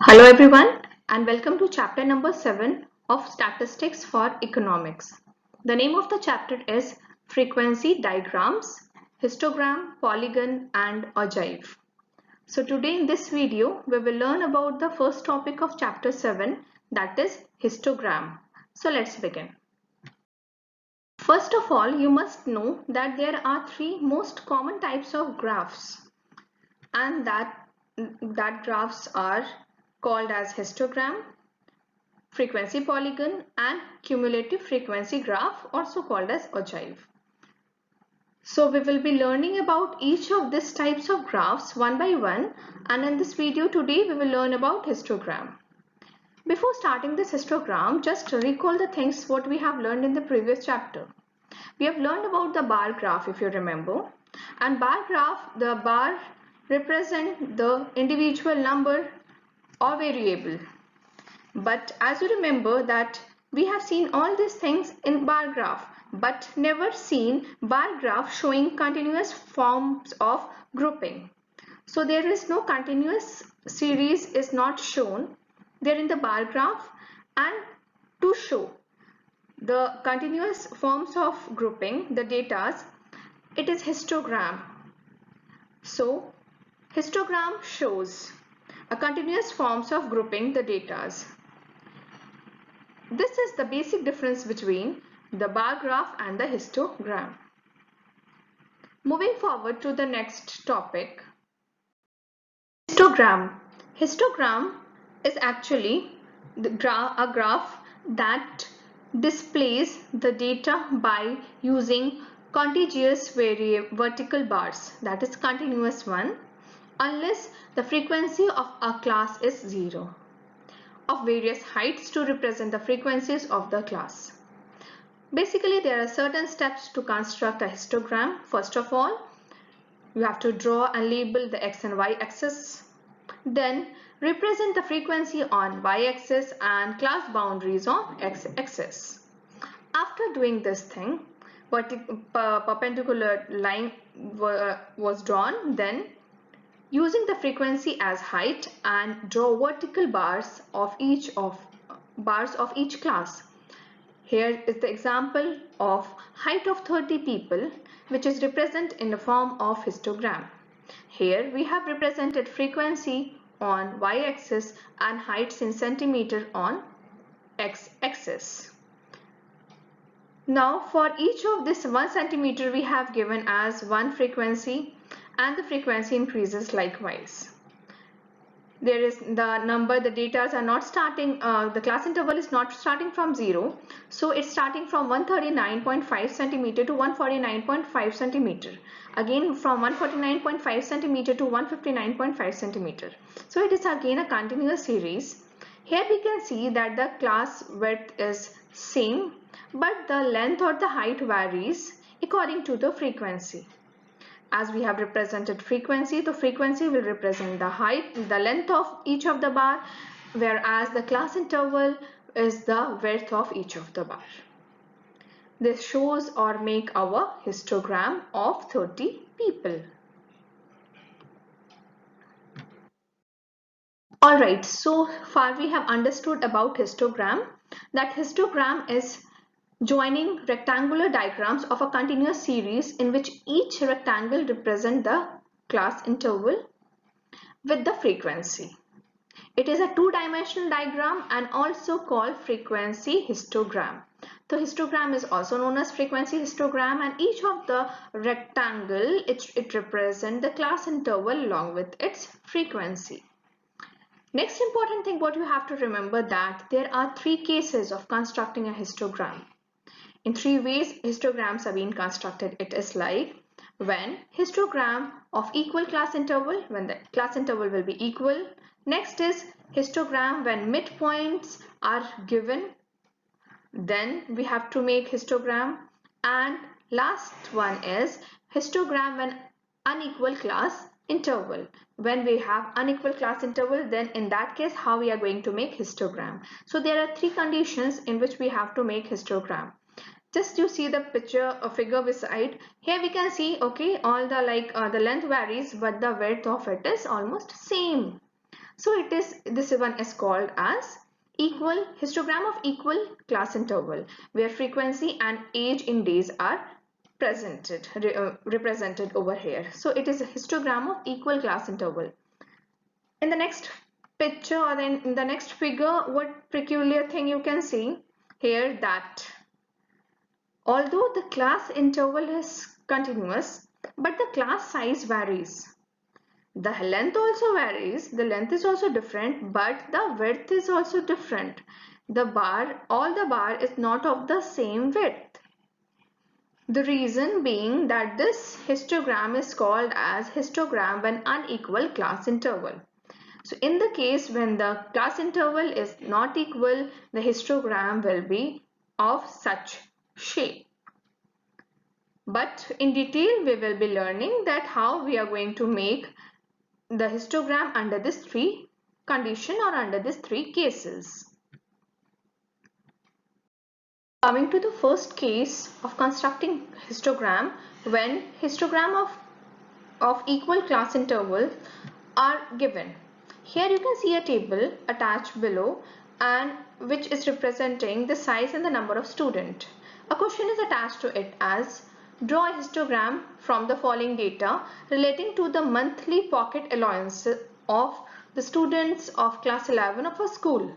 Hello everyone and welcome to chapter number 7 of Statistics for Economics. The name of the chapter is Frequency Diagrams, Histogram, Polygon and Ogive. So today in this video we will learn about the first topic of chapter 7, that is histogram. So let's begin. First of all, you must know that there are three most common types of graphs and that graphs are called as histogram, frequency polygon and cumulative frequency graph, also called as ogive. So we will be learning about each of these types of graphs one by one, and in this video today we will learn about histogram. Before starting this histogram, just recall the things what we have learned in the previous chapter. We have learned about the bar graph, if you remember, and bar graph, the bar represent the individual number or variable. But as you remember that we have seen all these things in bar graph but never seen bar graph showing continuous forms of grouping. So there is no continuous series is not shown there in the bar graph, and to show the continuous forms of grouping the datas, it is histogram. So histogram shows a continuous forms of grouping the datas. This is the basic difference between the bar graph and the histogram. Moving forward to the next topic. Histogram. Histogram is actually a graph that displays the data by using contiguous vertical bars, that is continuous one, unless the frequency of a class is 0. Of various heights to represent the frequencies of the class. Basically, there are certain steps to construct a histogram. First of all, you have to draw and label the x and y axis. Then represent the frequency on y axis and class boundaries on x axis. After doing this thing, perpendicular line was drawn, then using the frequency as height and draw vertical bars of each class. Here is the example of height of 30 people, which is represented in the form of histogram. Here we have represented frequency on y-axis and heights in centimeter on x-axis. Now for each of this 1 centimeter we have given as one frequency, and the frequency increases likewise. There is the number, the data are not starting, the class interval is not starting from 0, so it's starting from 139.5 centimeter to 149.5 centimeter, again from 149.5 centimeter to 159.5 centimeter. So it is again a continuous series. Here we can see that the class width is same, but the length or the height varies according to the frequency. As we have represented frequency, the frequency will represent the height, the length of each of the bar, whereas the class interval is the width of each of the bar. This shows or make our histogram of 30 people. Alright, so far we have understood about histogram. That histogram is joining rectangular diagrams of a continuous series in which each rectangle represents the class interval with the frequency. It is a two-dimensional diagram and also called frequency histogram. The histogram is also known as frequency histogram, and each of the rectangle it represents the class interval along with its frequency. Next important thing what you have to remember that there are three cases of constructing a histogram. In three ways histograms are being constructed. It is like when histogram of equal class interval, when the class interval will be equal. Next is histogram when midpoints are given, then we have to make histogram. And last one is histogram when unequal class interval. When we have unequal class interval, then in that case how we are going to make histogram. So there are three conditions in which we have to make histogram. Just you see the picture, a figure beside. Here we can see, okay, all the the length varies, but the width of it is almost same. So this one is called as histogram of equal class interval, where frequency and age in days are represented over here. So it is a histogram of equal class interval. In the next picture, or then in the next figure, what peculiar thing you can see here, that although the class interval is continuous, but the class size varies. The length also varies, the length is also different, but the width is also different. All the bar is not of the same width. The reason being that this histogram is called as histogram when unequal class interval. So in the case when the class interval is not equal, the histogram will be of such shape. But in detail we will be learning that how we are going to make the histogram under these three conditions or under these three cases. Coming to the first case of constructing histogram, when histogram of equal class intervals are given. Here you can see a table attached below, and which is representing the size and the number of students. A question is attached to it as draw a histogram from the following data relating to the monthly pocket allowance of the students of class 11 of a school.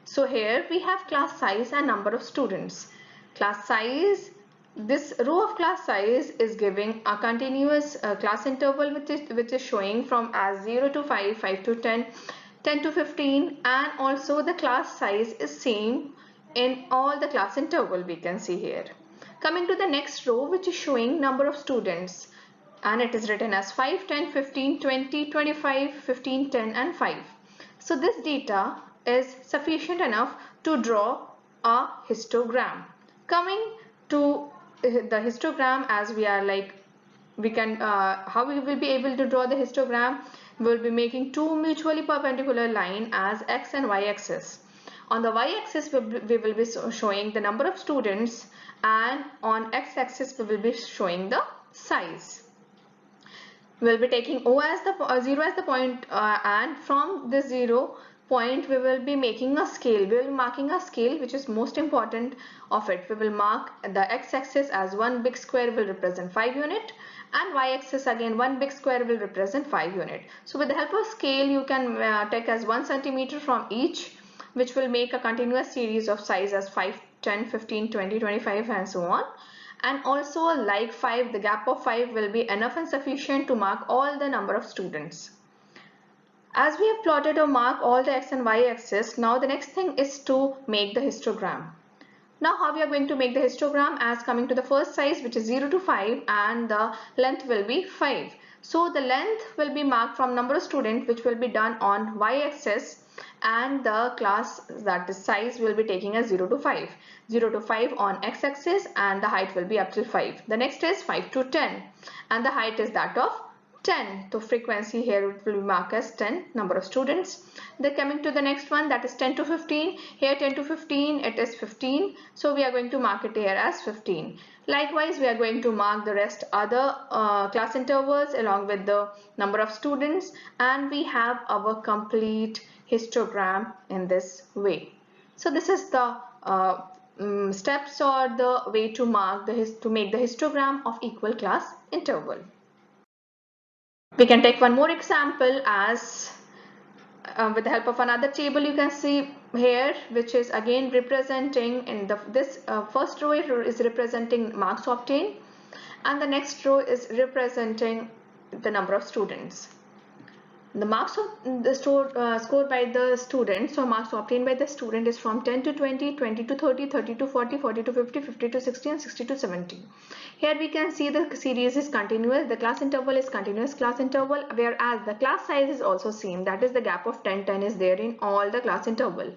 So here we have class size and number of students. Class size, this row of class size is giving a continuous class interval which is showing from as 0 to 5, 5 to 10, 10 to 15, and also the class size is same in all the class interval we can see here. Coming to the next row, which is showing number of students, and it is written as 5, 10, 15, 20, 25, 15, 10 and 5. So this data is sufficient enough to draw a histogram. Coming to the histogram, as we are like, we can how we will be able to draw the histogram, we will be making two mutually perpendicular line as x and y axis. On the y axis we will be showing the number of students, and on x axis we will be showing the size. We will be taking O as the 0 as the point, and from this 0 point we will be making a scale. We will be marking a scale which is most important of it. We will mark the x-axis as one big square will represent 5 unit, and y-axis again one big square will represent 5 unit. So with the help of scale you can take as 1 centimeter from each, which will make a continuous series of size as 5, 10, 15, 20, 25 and so on. And also like 5, the gap of 5 will be enough and sufficient to mark all the number of students. As we have plotted or marked all the x and y axis, now the next thing is to make the histogram. Now how we are going to make the histogram, as coming to the first size which is 0 to 5, and the length will be 5. So the length will be marked from number of students, which will be done on y axis, and the class, that is size, will be taking as 0 to 5. 0 to 5 on x axis, and the height will be up till 5. The next is 5 to 10, and the height is that of 10. So frequency here it will be marked as 10, number of students. Then coming to the next one, that is 10 to 15. Here 10 to 15, it is 15. So we are going to mark it here as 15. Likewise, we are going to mark the rest other class intervals along with the number of students, and we have our complete histogram in this way. So this is the steps or the way to mark to make the histogram of equal class interval. We can take one more example, as with the help of another table you can see here, which is again representing in this first row is representing marks obtained, and the next row is representing the number of students. The marks of the scored by the student, so marks obtained by the student is from 10 to 20, 20 to 30, 30 to 40, 40 to 50, 50 to 60 and 60 to 70. Here we can see the series is continuous, the class interval is continuous class interval, whereas the class size is also same, that is the gap of 10, 10 is there in all the class interval.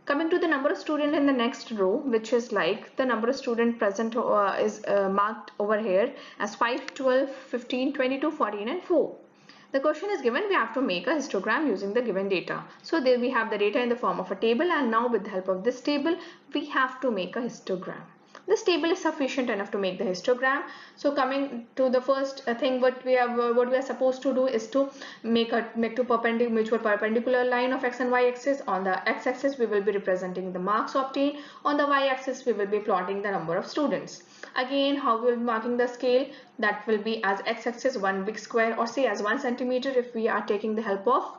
Coming to the number of student in the next row, which is like the number of student present is marked over here as 5, 12, 15, 22, 14 and 4. The question is given, we have to make a histogram using the given data. So there we have the data in the form of a table, and now with the help of this table we have to make a histogram. This table is sufficient enough to make the histogram. So coming to the first thing, what we are supposed to do is to make two mutual perpendicular line of x and y axis. On the x-axis we will be representing the marks obtained. On the y-axis we will be plotting the number of students. Again, how we will be marking the scale? That will be as x-axis 1 big square, or say as 1 centimeter if we are taking the help of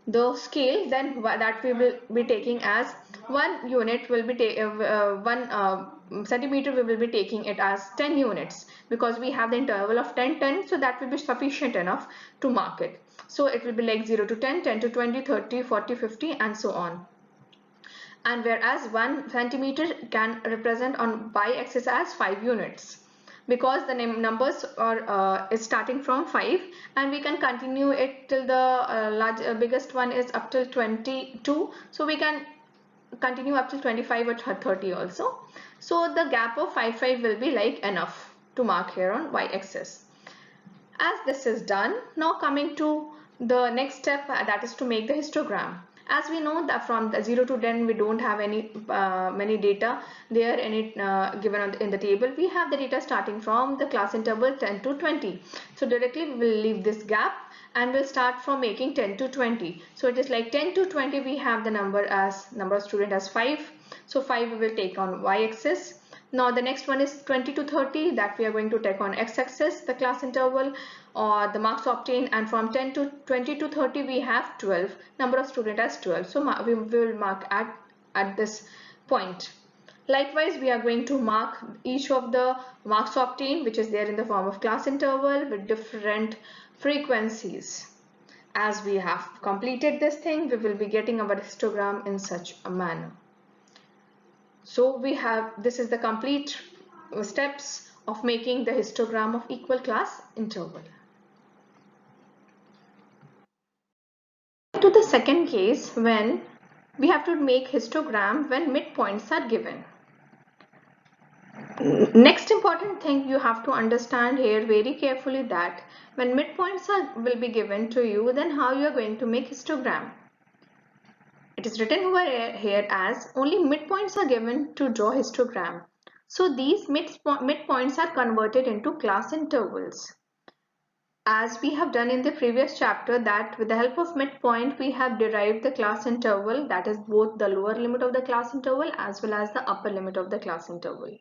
the scale, then that we will be taking as 1 unit will be 1 centimeter, we will be taking it as 10 units, because we have the interval of 10 10, so that will be sufficient enough to mark it. So it will be like 0 to 10, 10 to 20, 30, 40, 50 and so on. And whereas 1 centimeter can represent on y-axis as 5 units, because the numbers are is starting from 5, and we can continue it till the biggest one is up till 22, so we can continue up till 25 or 30 also. So the gap of 5 5 will be like enough to mark here on y-axis. As this is done, now coming to the next step, that is to make the histogram. As we know that from the 0 to 10 we don't have any many data there in it given in the table. We have the data starting from the class interval 10 to 20. So directly we will leave this gap and we'll start from making 10 to 20. So it is like 10 to 20 we have the number of student as 5. So 5 we will take on y-axis. Now the next one is 20 to 30, that we are going to take on x-axis, the class interval or the marks obtained, and from 10 to 20 to 30 we have 12, number of student as 12. So we will mark at this point. Likewise, we are going to mark each of the marks obtained, which is there in the form of class interval with different frequencies. As we have completed this thing, we will be getting our histogram in such a manner. So we have, this is the complete steps of making the histogram of equal class interval. To the second case, when we have to make histogram when midpoints are given. Next important thing you have to understand here very carefully, that when midpoints will be given to you, then how you are going to make histogram. It is written over here as only midpoints are given to draw histogram. So these midpoints are converted into class intervals. As we have done in the previous chapter, that with the help of midpoint we have derived the class interval, that is both the lower limit of the class interval as well as the upper limit of the class interval.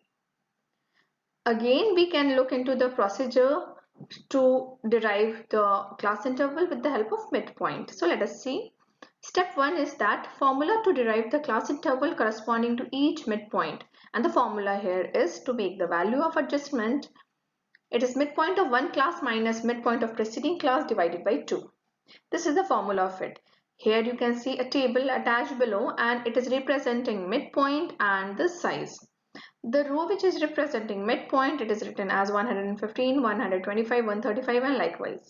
Again, we can look into the procedure to derive the class interval with the help of midpoint. So let us see. Step 1 is that formula to derive the class interval corresponding to each midpoint, and the formula here is to make the value of adjustment. It is midpoint of one class minus midpoint of preceding class divided by 2. This is the formula of it. Here you can see a table attached below, and it is representing midpoint and the size. The row which is representing midpoint, it is written as 115, 125, 135 and likewise.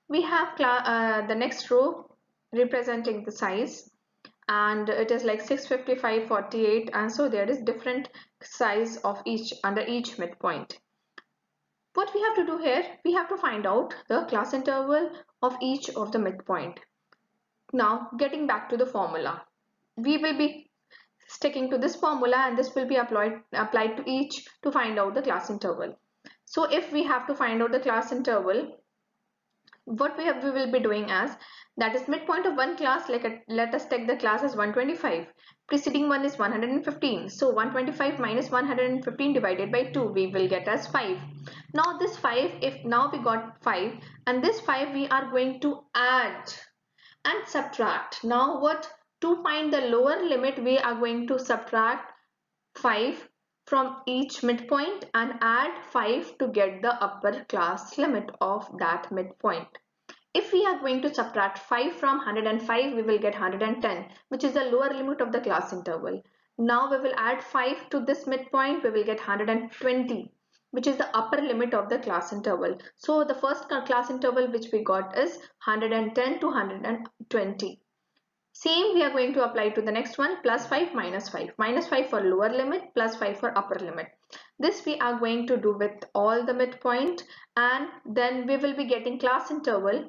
We have the next row representing the size, and it is like 655, 48, and so there is different size of each under each midpoint. What we have to do here, we have to find out the class interval of each of the midpoint. Now getting back to the formula, we will be sticking to this formula, and this will be applied to each to find out the class interval. So if we have to find out the class interval, what we will be doing as, that is midpoint of one class, like let us take the class as 125, preceding one is 115, so 125 minus 115 divided by 2 we will get as 5. Now this 5, if now we got 5, and this 5 we are going to add and subtract. Now what, to find the lower limit we are going to subtract 5 from each midpoint and add 5 to get the upper class limit of that midpoint. If we are going to subtract 5 from 105, we will get 110, which is the lower limit of the class interval. Now we will add 5 to this midpoint, we will get 120, which is the upper limit of the class interval. So the first class interval which we got is 110 to 120. Same we are going to apply to the next one, plus 5 minus 5. Minus 5 for lower limit, plus 5 for upper limit. This we are going to do with all the midpoint, and then we will be getting class interval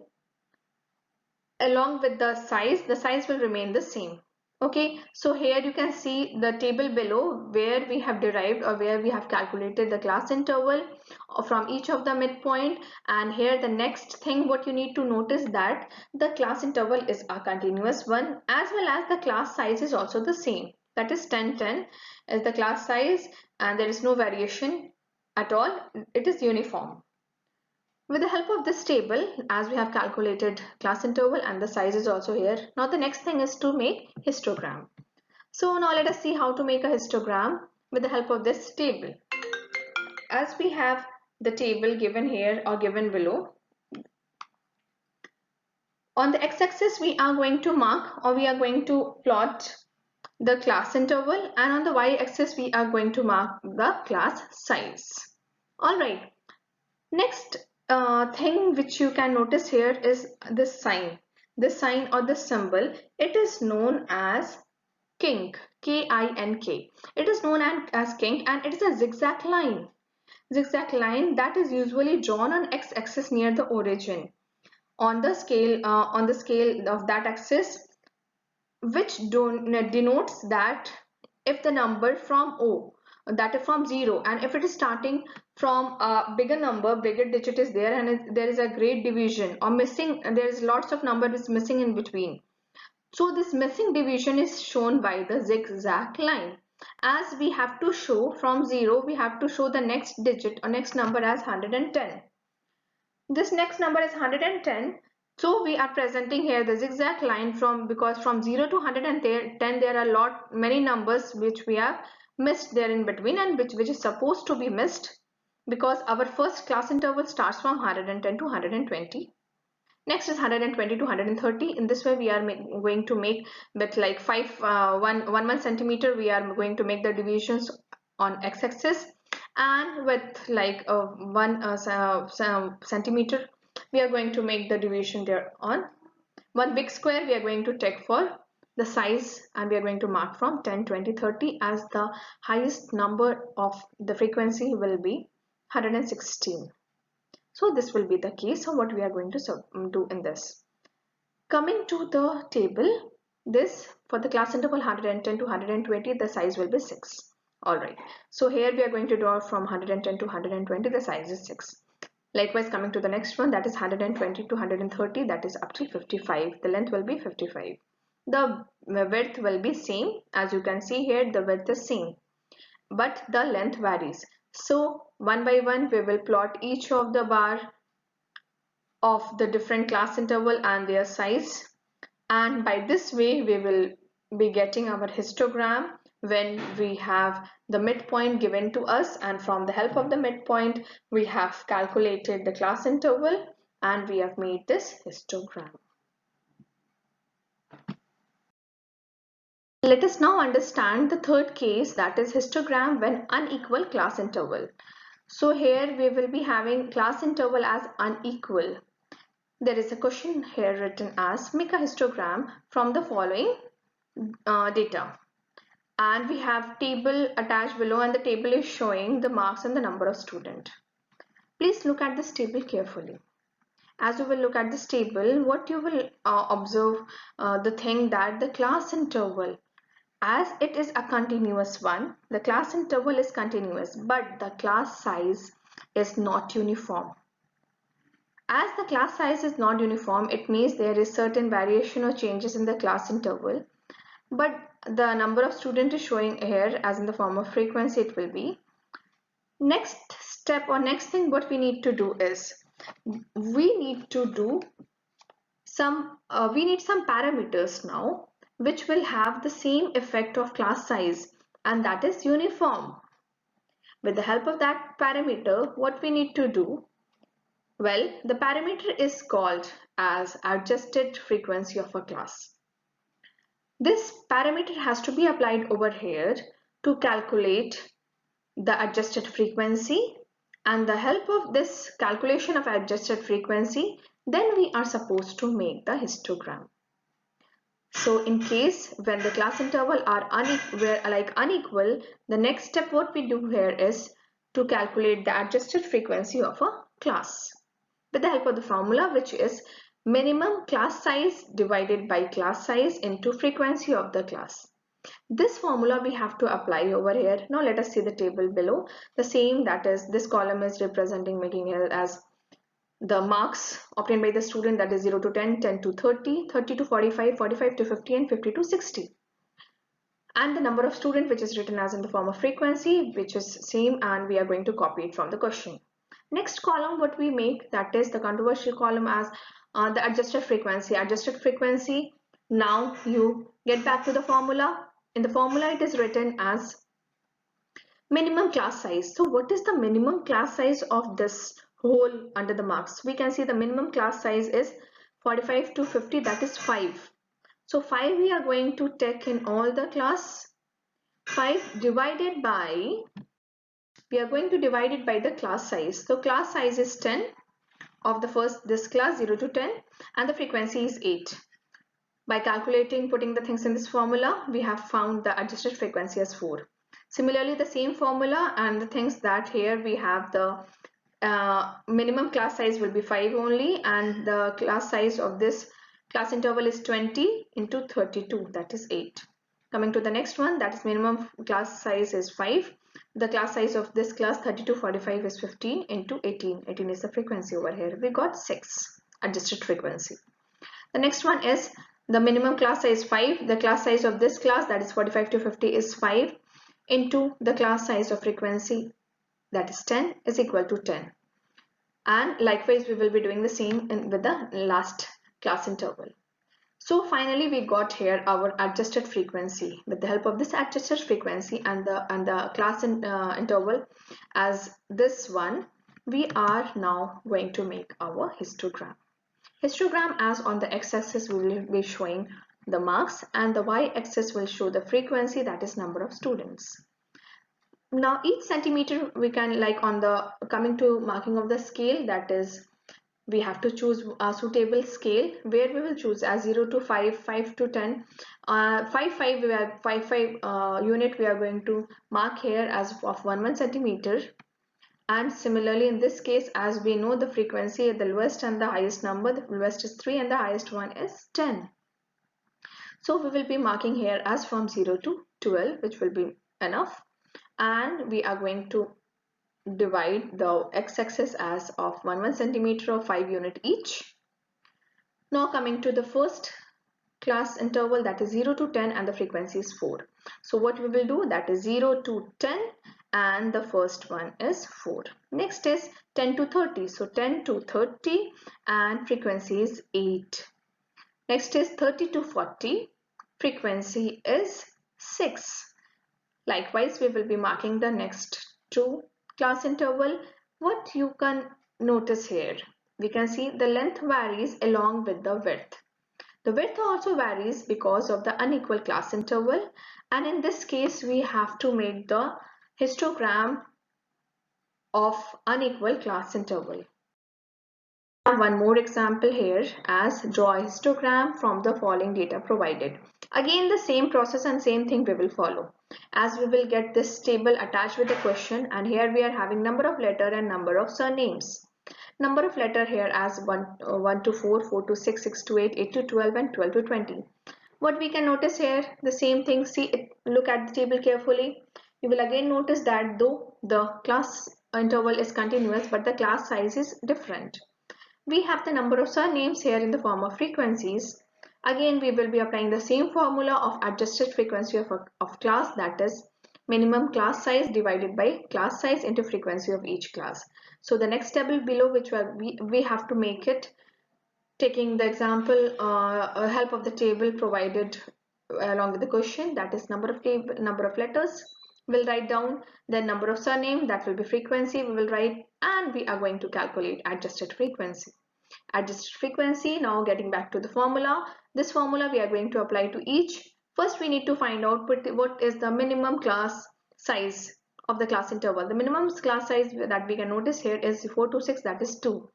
along with the size. The size will remain the same. Okay, so here you can see the table below where we have derived or where we have calculated the class interval from each of the midpoint. And here the next thing what you need to notice that the class interval is a continuous one, as well as the class size is also the same. That is 10 10 is the class size, and there is no variation at all. It is uniform. With the help of this table, as we have calculated class interval and the size is also here, now the next thing is to make histogram. So now let us see how to make a histogram with the help of this table. As we have the table given here or given below, on the x-axis we are going to mark or we are going to plot the class interval, and on the y-axis we are going to mark the class size. Alright, next thing which you can notice here is this sign. This sign or this symbol, it is known as kink, K-I-N-K. It is known as kink, and it is a zigzag line. Zigzag line that is usually drawn on x-axis near the origin. On the scale of that axis, which denotes that if the number from O, that is from 0, and if it is starting from a bigger number, bigger digit is there, and there is a great division or missing, there is lots of numbers missing in between. So this missing division is shown by the zigzag line. As we have to show from 0, we have to show the next digit or next number as 110. This next number is 110. So we are presenting here the zigzag line because from 0 to 110 there are many numbers which we have missed there in between, and which is supposed to be missed because our first class interval starts from 110 to 120. Next is 120 to 130. In this way we are going to make with like 1 centimeter, we are going to make the divisions on x-axis, and with like 1 centimeter we are going to make the division there on one big square. We are going to take for the size, and we are going to mark from 10, 20, 30 as the highest number of the frequency will be 116. So this will be the case of what we are going to do in this. Coming to the table, this for the class interval 110 to 120, the size will be 6. Alright, so here we are going to draw from 110 to 120, the size is 6. Likewise, coming to the next one, that is 120 to 130, that is up to 55. The length will be 55. The width will be same. As you can see here, the width is same, but the length varies. So one by one we will plot each of the bar of the different class interval and their size, and by this way we will be getting our histogram when we have the midpoint given to us, and from the help of the midpoint we have calculated the class interval and we have made this histogram. Let us now understand the third case, that is histogram when unequal class interval. So here we will be having class interval as unequal. There is a question here written as make a histogram from the following data, and we have table attached below, and the table is showing the marks and the number of students. Please look at this table carefully. As you will look at this table, what you will observe the thing that the class interval, as it is a continuous one, the class interval is continuous, but the class size is not uniform. As the class size is not uniform, it means there is certain variation or changes in the class interval, but the number of students is showing here as in the form of frequency it will be. Next step or next thing what we need to do is we need some parameters now which will have the same effect of class size, and that is uniform. With the help of that parameter, what we need to do, well, the parameter is called as adjusted frequency of a class. This parameter has to be applied over here to calculate the adjusted frequency, and the help of this calculation of adjusted frequency, then we are supposed to make the histogram. So in case when the class interval are unequal, the next step what we do here is to calculate the adjusted frequency of a class with the help of the formula, which is minimum class size divided by class size into frequency of the class. This formula we have to apply over here. Now let us see the table below. The same, that is, this column is representing, making it as the marks obtained by the student, that is 0 to 10, 10 to 30, 30 to 45, 45 to 50 and 50 to 60. And the number of student, which is written as in the form of frequency, which is same, and we are going to copy it from the question. Next column what we make, that is the controversial column, as the adjusted frequency. Adjusted frequency, now you get back to the formula. In the formula it is written as minimum class size. So what is the minimum class size of this whole under the marks? We can see the minimum class size is 45 to 50, that is 5. So 5 we are going to take in all the class. 5 divided by, we are going to divide it by the class size. So class size is 10 of the first, this class 0 to 10, and the frequency is 8. By calculating, putting the things in this formula, we have found the adjusted frequency as 4. Similarly, the same formula and the things that here we have the minimum class size will be 5 only, and the class size of this class interval is 20 into 32, that is 8. Coming to the next one, that is minimum class size is 5. The class size of this class 30 to 45 is 15 into 18. 18 is the frequency over here. We got 6 adjusted frequency. The next one is the minimum class size 5. The class size of this class, that is 45 to 50, is 5 into the class size of frequency, that is 10, is equal to 10. And likewise we will be doing the same with the last class interval. So finally we got here our adjusted frequency. With the help of this adjusted frequency and the class interval as this one, we are now going to make our histogram. Histogram, as on the x-axis we will be showing the marks and the y-axis will show the frequency, that is number of students. Now each centimeter we can, like on the coming to marking of the scale, that is we have to choose a suitable scale where we will choose as 0 to 5, 5 to 10, 5 we are 5 unit we are going to mark here as of 1 centimeter. And similarly in this case, as we know the frequency, the lowest and the highest number, the lowest is 3 and the highest one is 10. So we will be marking here as from 0 to 12, which will be enough, and we are going to divide the x-axis as of 1 centimeter or 5 unit each. Now coming to the first class interval, that is 0 to 10 and the frequency is 4. So what we will do, that is 0 to 10 and the first one is 4. Next is 10 to 30. So 10 to 30 and frequency is 8. Next is 30 to 40. Frequency is 6. Likewise, we will be marking the next two class interval. What you can notice here, we can see the length varies along with the width. The width also varies because of the unequal class interval, and in this case we have to make the histogram of unequal class interval. One more example here, as draw a histogram from the following data provided. Again the same process and same thing we will follow, as we will get this table attached with the question, and here we are having number of letter and number of surnames. Number of letter here as 1 to 4, 4 to 6, 6 to 8, 8 to 12 and 12 to 20. What we can notice here, the same thing, see it, look at the table carefully. You will again notice that though the class interval is continuous but the class size is different. We have the number of surnames here in the form of frequencies. Again we will be applying the same formula of adjusted frequency of class, that is minimum class size divided by class size into frequency of each class. So the next table below, which we have to make it taking the example help of the table provided along with the question, that is number of letters we'll write down, then number of surname, that will be frequency we will write, and we are going to calculate adjusted frequency. Adjusted frequency, now getting back to the formula, this formula we are going to apply to each. First we need to find out what is the minimum class size of the class interval. The minimum class size that we can notice here is 4 to 6, that is 2.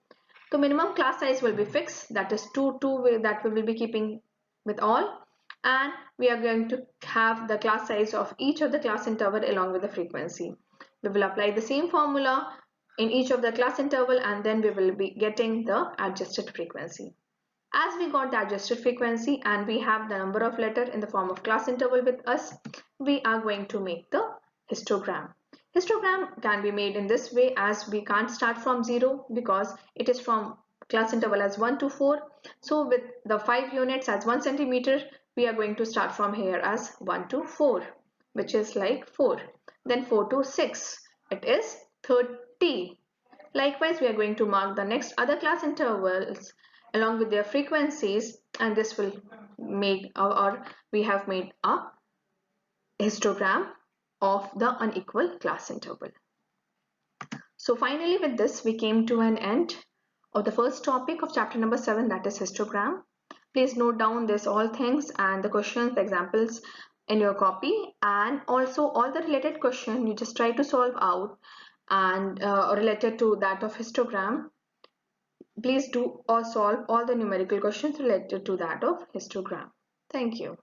So minimum class size will be fixed, that is 2, that we will be keeping with all, and we are going to have the class size of each of the class interval along with the frequency. We will apply the same formula in each of the class interval, and then we will be getting the adjusted frequency. As we got the adjusted frequency and we have the number of letter in the form of class interval with us, we are going to make the histogram. Histogram can be made in this way, as we can't start from 0 because it is from class interval as 1 to 4. So with the 5 units as 1 centimeter, we are going to start from here as 1 to 4, which is like 4. Then 4 to 6, it is 30. Likewise, we are going to mark the next other class intervals along with their frequencies, and this will make, or we have made a histogram of the unequal class interval. So finally, with this, we came to an end of the first topic of chapter number 7, that is histogram. Please note down this all things and the questions, the examples in your copy, and also all the related question you just try to solve out and related to that of histogram. Please do or solve all the numerical questions related to that of histogram. Thank you.